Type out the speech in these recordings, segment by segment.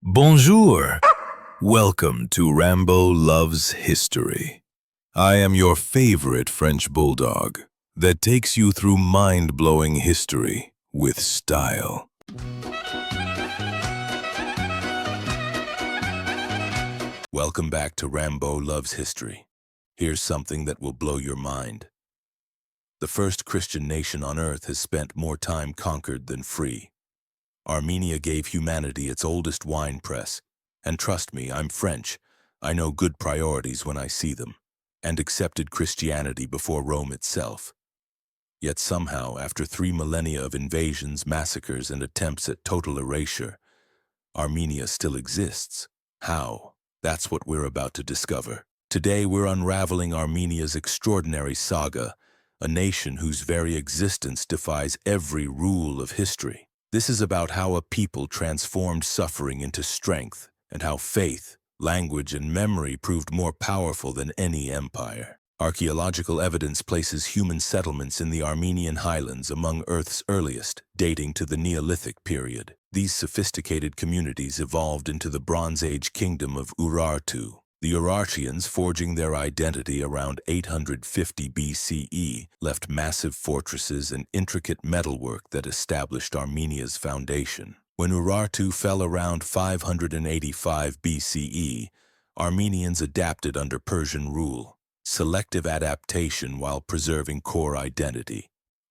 Bonjour! Welcome to Rambo Loves History. I am your favorite French bulldog that takes you through mind-blowing history with style. Welcome back to Rambo Loves History. Here's something that will blow your mind. The first Christian nation on earth has spent more time conquered than free. Armenia gave humanity its oldest wine press, and trust me, I'm French. I know good priorities when I see them, and accepted Christianity before Rome itself. Yet somehow, after 3 millennia of invasions, massacres, and attempts at total erasure, Armenia still exists. How? That's what we're about to discover. Today we're unraveling Armenia's extraordinary saga, a nation whose very existence defies every rule of history. This is about how a people transformed suffering into strength, and how faith, language, and memory proved more powerful than any empire. Archaeological evidence places human settlements in the Armenian Highlands among Earth's earliest, dating to the Neolithic period. These sophisticated communities evolved into the Bronze Age kingdom of Urartu. The Urartians, forging their identity around 850 BCE, left massive fortresses and intricate metalwork that established Armenia's foundation. When Urartu fell around 585 BCE, Armenians adapted under Persian rule. Selective adaptation while preserving core identity.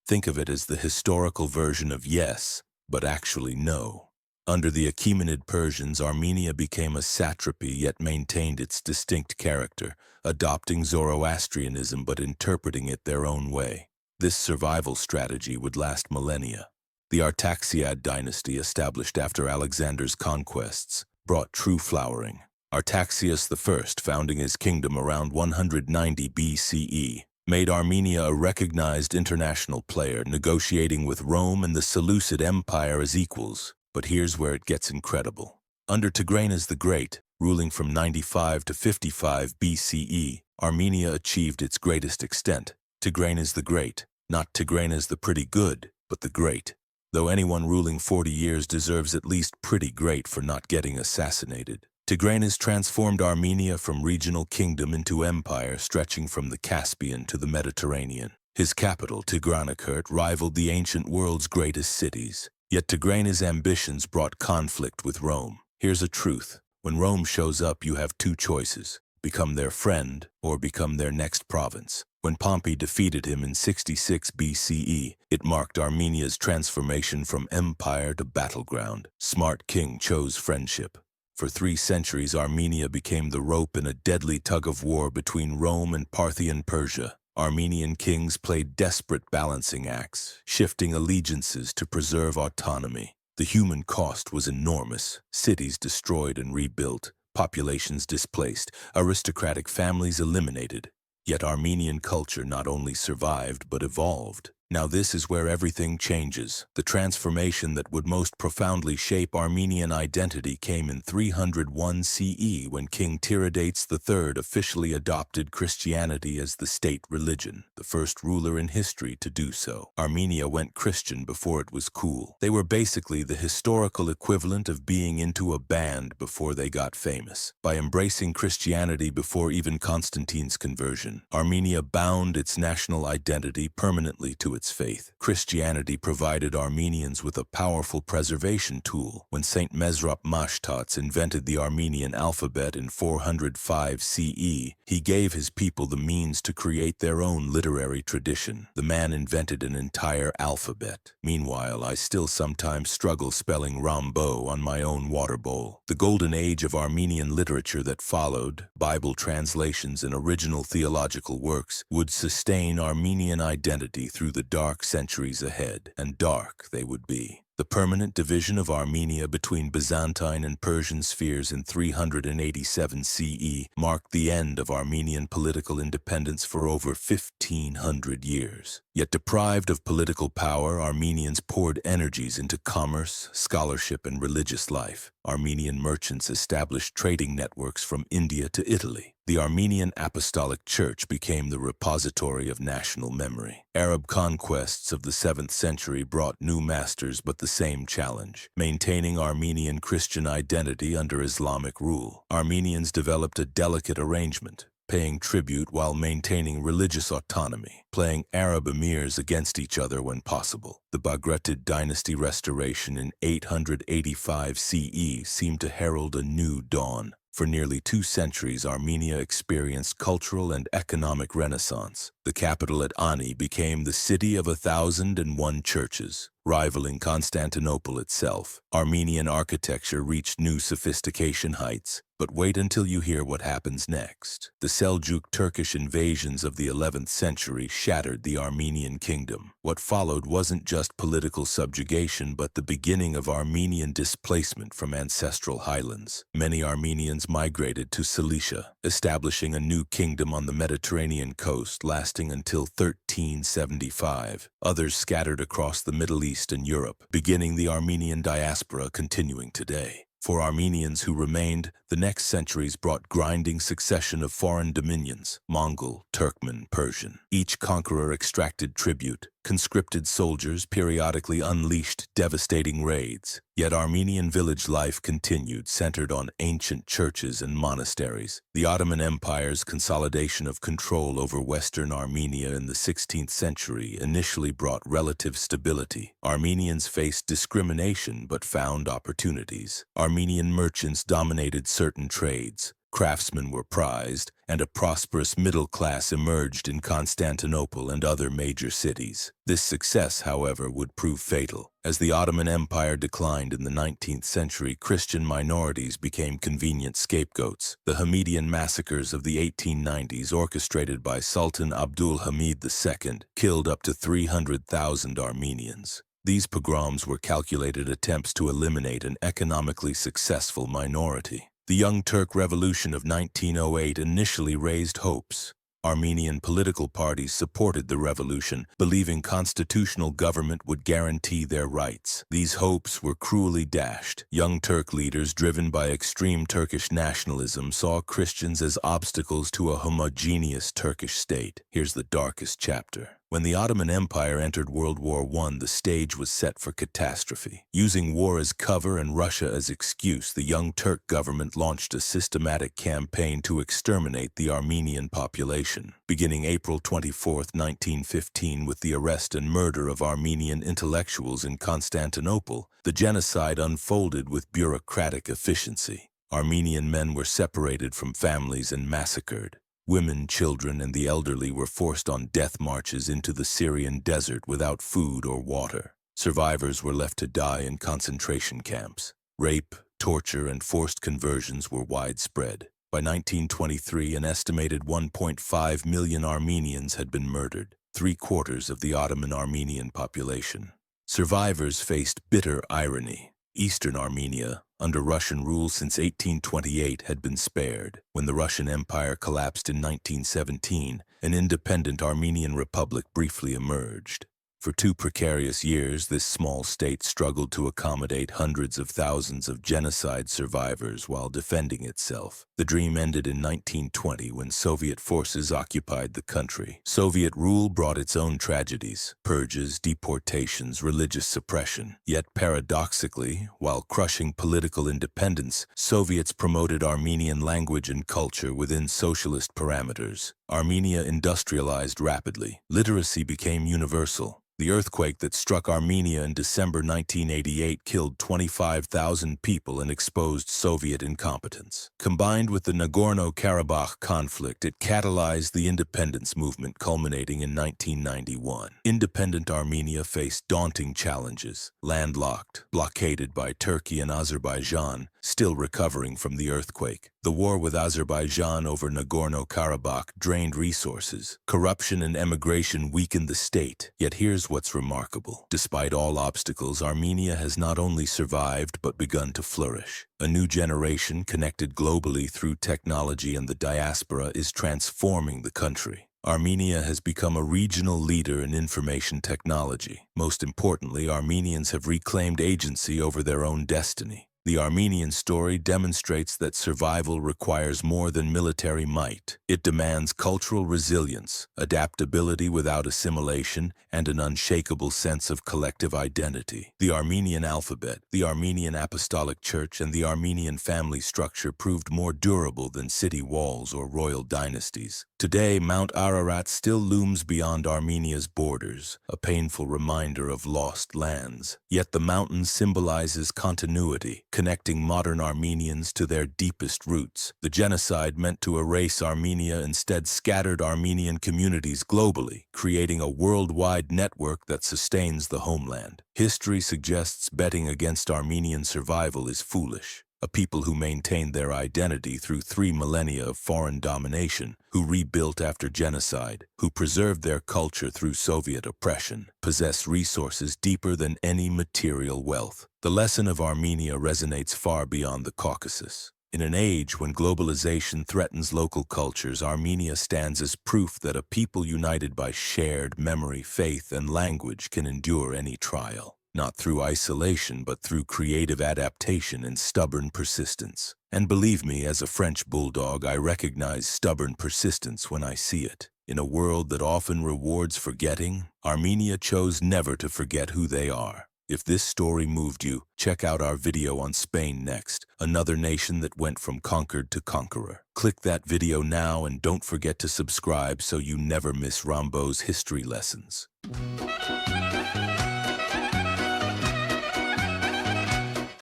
Think of it as the historical version of yes, but actually no. Under the Achaemenid Persians, Armenia became a satrapy yet maintained its distinct character, adopting Zoroastrianism but interpreting it their own way. This survival strategy would last millennia. The Artaxiad dynasty, established after Alexander's conquests, brought true flowering. Artaxias I, founding his kingdom around 190 BCE, made Armenia a recognized international player, negotiating with Rome and the Seleucid Empire as equals. But here's where it gets incredible. Under Tigranes the Great, ruling from 95 to 55 BCE, Armenia achieved its greatest extent. Tigranes the Great, not Tigranes the Pretty Good, but the Great. Though anyone ruling 40 years deserves at least pretty great for not getting assassinated. Tigranes transformed Armenia from regional kingdom into empire stretching from the Caspian to the Mediterranean. His capital, Tigranes, rivaled the ancient world's greatest cities. Yet Tigranes' ambitions brought conflict with Rome. Here's a truth. When Rome shows up, you have two choices. Become their friend or become their next province. When Pompey defeated him in 66 BCE, it marked Armenia's transformation from empire to battleground. Smart king chose friendship. For 3 centuries, Armenia became the rope in a deadly tug-of-war between Rome and Parthian Persia. Armenian kings played desperate balancing acts, shifting allegiances to preserve autonomy. The human cost was enormous. Cities destroyed and rebuilt, populations displaced, aristocratic families eliminated. Yet Armenian culture not only survived but evolved. Now this is where everything changes. The transformation that would most profoundly shape Armenian identity came in 301 CE when King Tiridates III officially adopted Christianity as the state religion, the first ruler in history to do so. Armenia went Christian before it was cool. They were basically the historical equivalent of being into a band before they got famous. By embracing Christianity before even Constantine's conversion, Armenia bound its national identity permanently to its faith. Christianity provided Armenians with a powerful preservation tool. When Saint Mesrop Mashtats invented the Armenian alphabet in 405 CE, he gave his people the means to create their own literary tradition. The man invented an entire alphabet. Meanwhile, I still sometimes struggle spelling Rambo on my own water bowl. The golden age of Armenian literature that followed, Bible translations and original theological works, would sustain Armenian identity through the dark centuries ahead, and dark they would be. The permanent division of Armenia between Byzantine and Persian spheres in 387 CE marked the end of Armenian political independence for over 1,500 years. Yet deprived of political power, Armenians poured energies into commerce, scholarship, and religious life. Armenian merchants established trading networks from India to Italy. The Armenian Apostolic Church became the repository of national memory. Arab conquests of the 7th century brought new masters but the same challenge: maintaining Armenian Christian identity under Islamic rule. Armenians developed a delicate arrangement, paying tribute while maintaining religious autonomy, playing Arab emirs against each other when possible. The Bagratid dynasty restoration in 885 CE seemed to herald a new dawn. For nearly 2 centuries, Armenia experienced cultural and economic renaissance. The capital at Ani became the city of 1,001 churches, rivaling Constantinople itself. Armenian architecture reached new sophistication heights. But wait until you hear what happens next. The Seljuk Turkish invasions of the 11th century shattered the Armenian kingdom. What followed wasn't just political subjugation, but the beginning of Armenian displacement from ancestral highlands. Many Armenians migrated to Cilicia, establishing a new kingdom on the Mediterranean coast lasting until 1375. Others scattered across the Middle East and Europe, beginning the Armenian diaspora continuing today. For Armenians who remained, the next centuries brought grinding succession of foreign dominions: Mongol, Turkmen, Persian. Each conqueror extracted tribute. Conscripted soldiers periodically unleashed devastating raids. Yet Armenian village life continued, centered on ancient churches and monasteries. The Ottoman Empire's consolidation of control over Western Armenia in the 16th century initially brought relative stability. Armenians faced discrimination but found opportunities. Armenian merchants dominated certain trades. Craftsmen were prized, and a prosperous middle class emerged in Constantinople and other major cities. This success, however, would prove fatal. As the Ottoman Empire declined in the 19th century, Christian minorities became convenient scapegoats. The Hamidian massacres of the 1890s, orchestrated by Sultan Abdul Hamid II, killed up to 300,000 Armenians. These pogroms were calculated attempts to eliminate an economically successful minority. The Young Turk Revolution of 1908 initially raised hopes. Armenian political parties supported the revolution, believing constitutional government would guarantee their rights. These hopes were cruelly dashed. Young Turk leaders, driven by extreme Turkish nationalism, saw Christians as obstacles to a homogeneous Turkish state. Here's the darkest chapter. When the Ottoman Empire entered World War I, the stage was set for catastrophe. Using war as cover and Russia as excuse, the Young Turk government launched a systematic campaign to exterminate the Armenian population. Beginning April 24, 1915, with the arrest and murder of Armenian intellectuals in Constantinople, the genocide unfolded with bureaucratic efficiency. Armenian men were separated from families and massacred. Women, children, and the elderly were forced on death marches into the Syrian desert without food or water. Survivors were left to die in concentration camps. Rape, torture, and forced conversions were widespread. By 1923, an estimated 1.5 million Armenians had been murdered, 3/4 of the Ottoman Armenian population. Survivors faced bitter irony. Eastern Armenia, under Russian rule since 1828, had been spared. When the Russian Empire collapsed in 1917, an independent Armenian republic briefly emerged. For 2 precarious years, this small state struggled to accommodate hundreds of thousands of genocide survivors while defending itself. The dream ended in 1920 when Soviet forces occupied the country. Soviet rule brought its own tragedies: purges, deportations, religious suppression. Yet paradoxically, while crushing political independence, Soviets promoted Armenian language and culture within socialist parameters. Armenia industrialized rapidly. Literacy became universal. The earthquake that struck Armenia in December 1988 killed 25,000 people and exposed Soviet incompetence. Combined with the Nagorno-Karabakh conflict, it catalyzed the independence movement, culminating in 1991. Independent Armenia faced daunting challenges: landlocked, blockaded by Turkey and Azerbaijan, still recovering from the earthquake. The war with Azerbaijan over Nagorno-Karabakh drained resources. Corruption and emigration weakened the state. Yet here's what's remarkable. Despite all obstacles, Armenia has not only survived but begun to flourish. A new generation, connected globally through technology and the diaspora, is transforming the country. Armenia has become a regional leader in information technology. Most importantly, Armenians have reclaimed agency over their own destiny. The Armenian story demonstrates that survival requires more than military might. It demands cultural resilience, adaptability without assimilation, and an unshakable sense of collective identity. The Armenian alphabet, the Armenian Apostolic Church, and the Armenian family structure proved more durable than city walls or royal dynasties. Today, Mount Ararat still looms beyond Armenia's borders, a painful reminder of lost lands. Yet the mountain symbolizes continuity, connecting modern Armenians to their deepest roots. The genocide meant to erase Armenia instead scattered Armenian communities globally, creating a worldwide network that sustains the homeland. History suggests betting against Armenian survival is foolish. A people who maintained their identity through 3 millennia of foreign domination, who rebuilt after genocide, who preserved their culture through Soviet oppression, possess resources deeper than any material wealth. The lesson of Armenia resonates far beyond the Caucasus. In an age when globalization threatens local cultures, Armenia stands as proof that a people united by shared memory, faith, and language can endure any trial. Not through isolation, but through creative adaptation and stubborn persistence. And believe me, as a French bulldog, I recognize stubborn persistence when I see it. In a world that often rewards forgetting, Armenia chose never to forget who they are. If this story moved you, check out our video on Spain next, another nation that went from conquered to conqueror. Click that video now and don't forget to subscribe so you never miss Rambo's history lessons.